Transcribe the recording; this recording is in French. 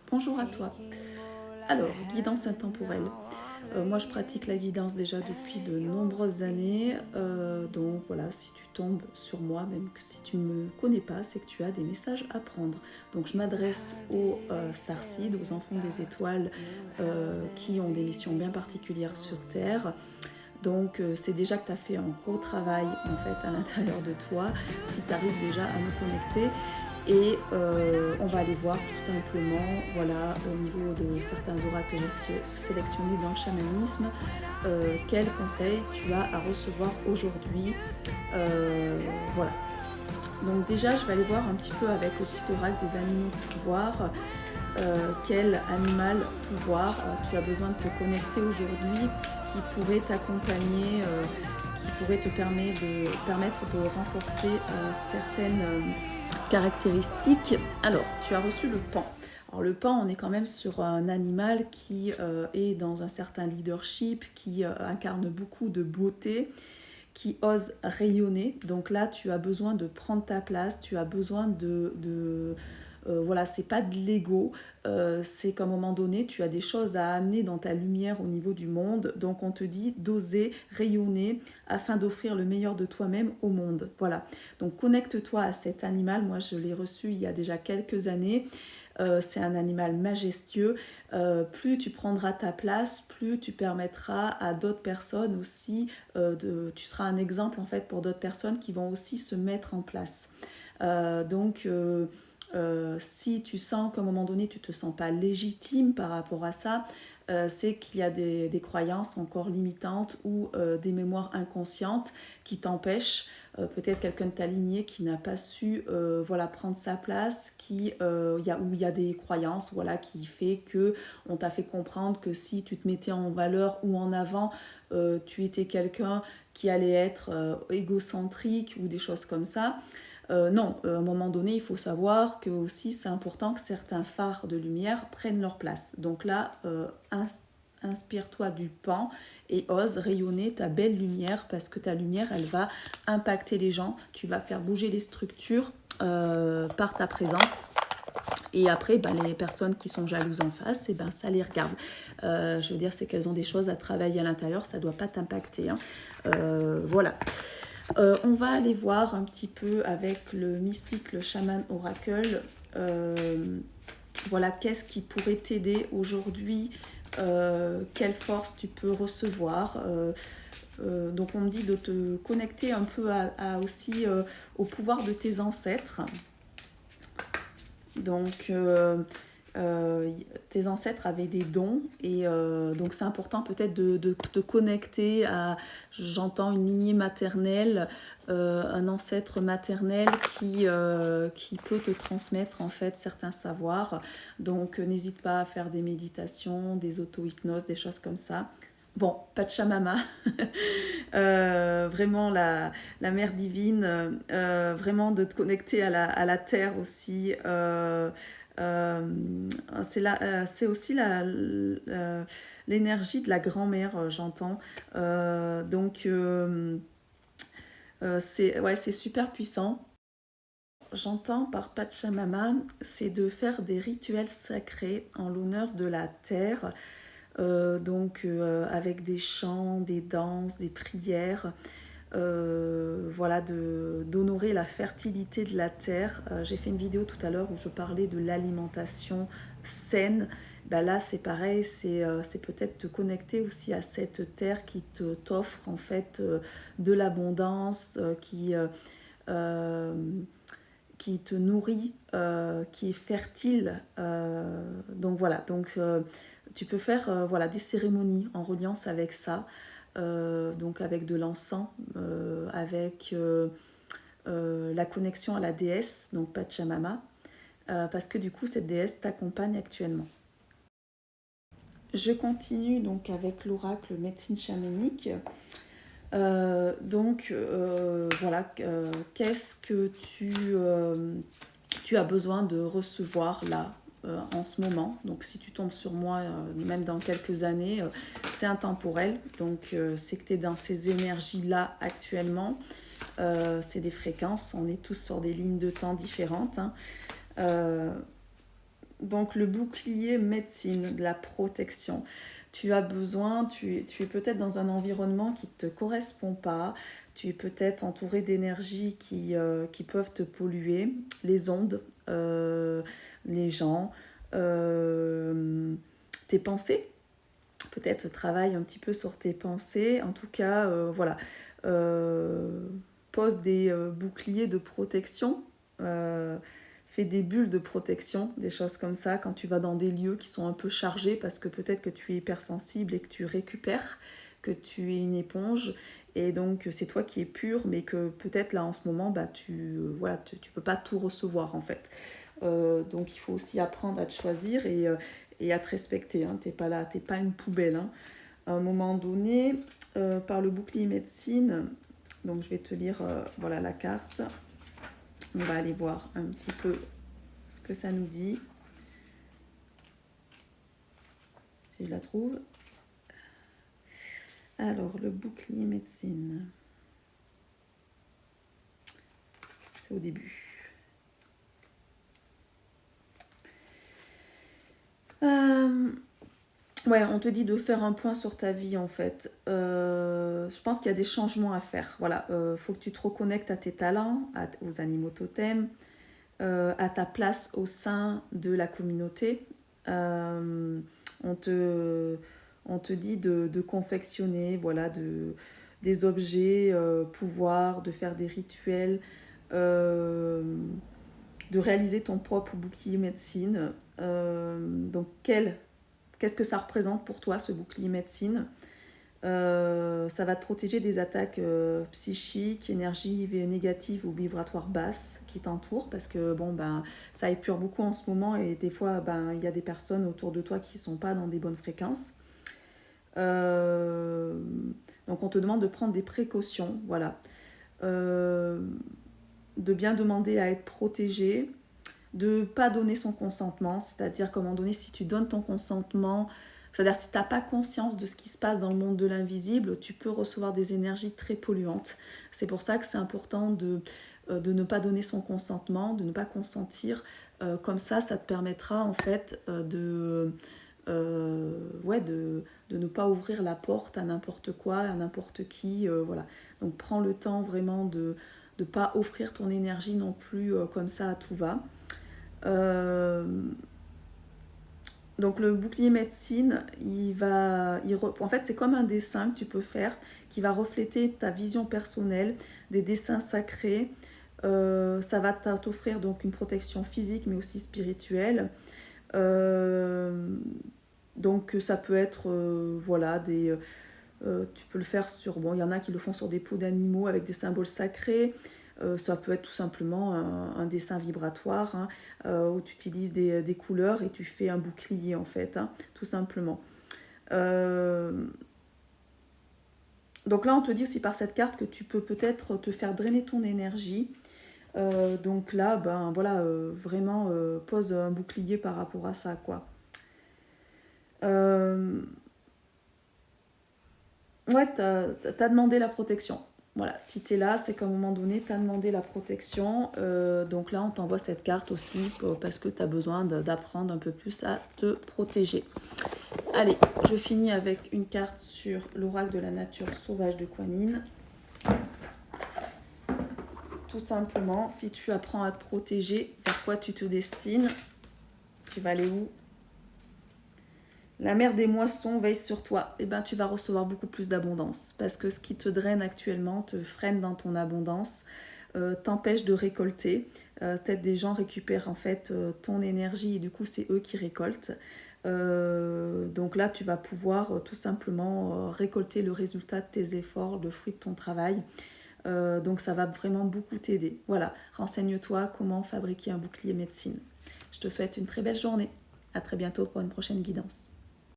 Bonjour à toi. Alors, guidance intemporelle. Moi, je pratique la guidance déjà depuis de nombreuses années. Donc voilà, si tu tombes sur moi, même que si tu ne me connais pas, c'est que tu as des messages à prendre. Donc je m'adresse aux starseeds, aux enfants des étoiles qui ont des missions bien particulières sur Terre. Donc c'est déjà que tu as fait un gros travail en fait à l'intérieur de toi, si tu arrives déjà à nous connecter. Et on va aller voir tout simplement, voilà, au niveau de certains oracles que j'ai sélectionnés dans le chamanisme, quels conseils tu as à recevoir aujourd'hui. Voilà. Donc déjà, je vais aller voir un petit peu avec le petit oracle des animaux de pouvoir, quel animal pouvoir tu as besoin de te connecter aujourd'hui qui pourrait t'accompagner, qui pourrait te permettre de renforcer certaines caractéristiques. Alors, tu as reçu le pan. Alors le pan, on est quand même sur un animal qui est dans un certain leadership, qui incarne beaucoup de beauté, qui ose rayonner. Donc là, tu as besoin de prendre ta place, tu as besoin voilà, c'est pas de l'ego, c'est qu'à un moment donné, tu as des choses à amener dans ta lumière au niveau du monde. Donc on te dit d'oser rayonner afin d'offrir le meilleur de toi-même au monde. Voilà. Donc connecte-toi à cet animal. Moi, je l'ai reçu il y a déjà quelques années. C'est un animal majestueux. Plus tu prendras ta place, plus tu permettras à d'autres personnes aussi, tu seras un exemple en fait pour d'autres personnes qui vont aussi se mettre en place. Si tu sens qu'à un moment donné tu ne te sens pas légitime par rapport à ça, c'est qu'il y a des croyances encore limitantes ou des mémoires inconscientes qui t'empêchent, peut-être quelqu'un de ta lignée qui n'a pas su voilà, prendre sa place, où il y a des croyances voilà, qui fait que on t'a fait comprendre que si tu te mettais en valeur ou en avant, tu étais quelqu'un qui allait être égocentrique ou des choses comme ça. Non, à un moment donné, il faut savoir que aussi c'est important que certains phares de lumière prennent leur place. Donc là, inspire-toi du pan et ose rayonner ta belle lumière parce que ta lumière, elle va impacter les gens. Tu vas faire bouger les structures par ta présence. Et après, ben, les personnes qui sont jalouses en face, et ben, ça les regarde. Je veux dire, c'est qu'elles ont des choses à travailler à l'intérieur, ça ne doit pas t'impacter. Hein. Voilà. On va aller voir un petit peu avec le mystique, le chaman oracle. Voilà, qu'est-ce qui pourrait t'aider aujourd'hui, quelle force tu peux recevoir. Donc on me dit de te connecter un peu aussi au pouvoir de tes ancêtres. Donc tes ancêtres avaient des dons et donc c'est important peut-être de te connecter à, j'entends une lignée maternelle, un ancêtre maternel qui peut te transmettre en fait certains savoirs. Donc n'hésite pas à faire des méditations, des auto-hypnoses, des choses comme ça. Bon, Pachamama, vraiment la mère divine, vraiment de te connecter à la terre aussi. C'est aussi l'énergie de la grand-mère, j'entends. C'est super puissant. J'entends par Pachamama, c'est de faire des rituels sacrés en l'honneur de la terre, avec des chants, des danses, des prières, voilà, d'honorer la fertilité de la terre. J'ai fait une vidéo tout à l'heure où je parlais de l'alimentation saine. Ben là, c'est pareil, c'est peut-être te connecter aussi à cette terre qui t'offre en fait de l'abondance, euh, qui te nourrit, qui est fertile. Donc voilà, tu peux faire voilà, des cérémonies en reliance avec ça, donc avec de l'encens, avec la connexion à la déesse, donc Pachamama, parce que du coup cette déesse t'accompagne actuellement. Je continue donc avec l'oracle médecine chamanique. Voilà, qu'est-ce que tu as besoin de recevoir là en ce moment. Donc si tu tombes sur moi, même dans quelques années, c'est intemporel. Donc c'est que tu es dans ces énergies-là actuellement. C'est des fréquences, on est tous sur des lignes de temps différentes. Hein. Donc le bouclier médecine, de la protection. Tu as besoin, tu es peut-être dans un environnement qui ne te correspond pas, tu es peut-être entouré d'énergies qui peuvent te polluer, les ondes, les gens, tes pensées. Peut-être travaille un petit peu sur tes pensées. En tout cas, voilà. Euh, Pose des boucliers de protection. Fais des bulles de protection, des choses comme ça, quand tu vas dans des lieux qui sont un peu chargés, parce que peut-être que tu es hypersensible et que tu récupères, que tu es une éponge, et donc c'est toi qui es pur, mais que peut-être là en ce moment, bah, voilà, tu peux pas tout recevoir en fait. Donc il faut aussi apprendre à te choisir et à te respecter. Hein. T'es pas là, t'es pas une poubelle. Hein. À un moment donné, par le bouclier médecine, donc je vais te lire voilà, la carte. On va aller voir un petit peu ce que ça nous dit. Si je la trouve. Alors, le bouclier médecine. C'est au début. Ouais, on te dit de faire un point sur ta vie en fait. Je pense qu'il y a des changements à faire. Voilà, faut que tu te reconnectes à tes talents, aux animaux totems, à ta place au sein de la communauté. On te, on te dit de confectionner voilà, des objets, pouvoir, de faire des rituels, euh, de réaliser ton propre bouclier médecine. Donc, qu'est-ce que ça représente pour toi, ce bouclier médecine? Ça va te protéger des attaques psychiques, énergies négatives ou vibratoires basses qui t'entourent parce que bon, ben, ça épure beaucoup en ce moment et des fois ben, il y a des personnes autour de toi qui ne sont pas dans des bonnes fréquences. Euh, donc on te demande de prendre des précautions, voilà. Euh, de bien demander à être protégé, de ne pas donner son consentement, c'est-à-dire qu'à un moment donné, si tu donnes ton consentement, c'est-à-dire si tu n'as pas conscience de ce qui se passe dans le monde de l'invisible, tu peux recevoir des énergies très polluantes. C'est pour ça que c'est important de ne pas donner son consentement, de ne pas consentir. Comme ça te permettra en fait ouais, de ne pas ouvrir la porte à n'importe quoi, à n'importe qui. Voilà. Donc prends le temps vraiment de ne pas offrir ton énergie non plus comme ça à tout va. Euh, donc le bouclier médecine, en fait c'est comme un dessin que tu peux faire qui va refléter ta vision personnelle, des dessins sacrés. Ça va t'offrir donc une protection physique mais aussi spirituelle. Euh, donc ça peut être voilà tu peux le faire sur bon il y en a qui le font sur des peaux d'animaux avec des symboles sacrés. Ça peut être tout simplement un dessin vibratoire hein, où tu utilises des couleurs et tu fais un bouclier en fait, hein, tout simplement. Euh, donc là, on te dit aussi par cette carte que tu peux peut-être te faire drainer ton énergie. Donc là, ben voilà, vraiment pose un bouclier par rapport à ça, quoi. Euh, ouais, t'as demandé la protection. Voilà, si t'es là, c'est qu'à un moment donné, t'as demandé la protection. Donc là, on t'envoie cette carte aussi parce que t'as besoin d'apprendre un peu plus à te protéger. Allez, je finis avec une carte sur l'oracle de la nature sauvage de Kuan Yin. Tout simplement, si tu apprends à te protéger, vers quoi tu te destines? Tu vas aller où? La mère des moissons veille sur toi. Eh ben, tu vas recevoir beaucoup plus d'abondance. Parce que ce qui te draine actuellement te freine dans ton abondance, t'empêche de récolter. Peut-être des gens récupèrent en fait ton énergie et du coup, c'est eux qui récoltent. Donc là, tu vas pouvoir tout simplement récolter le résultat de tes efforts, le fruit de ton travail. Donc ça va vraiment beaucoup t'aider. Voilà, renseigne-toi comment fabriquer un bouclier médecine. Je te souhaite une très belle journée. À très bientôt pour une prochaine guidance.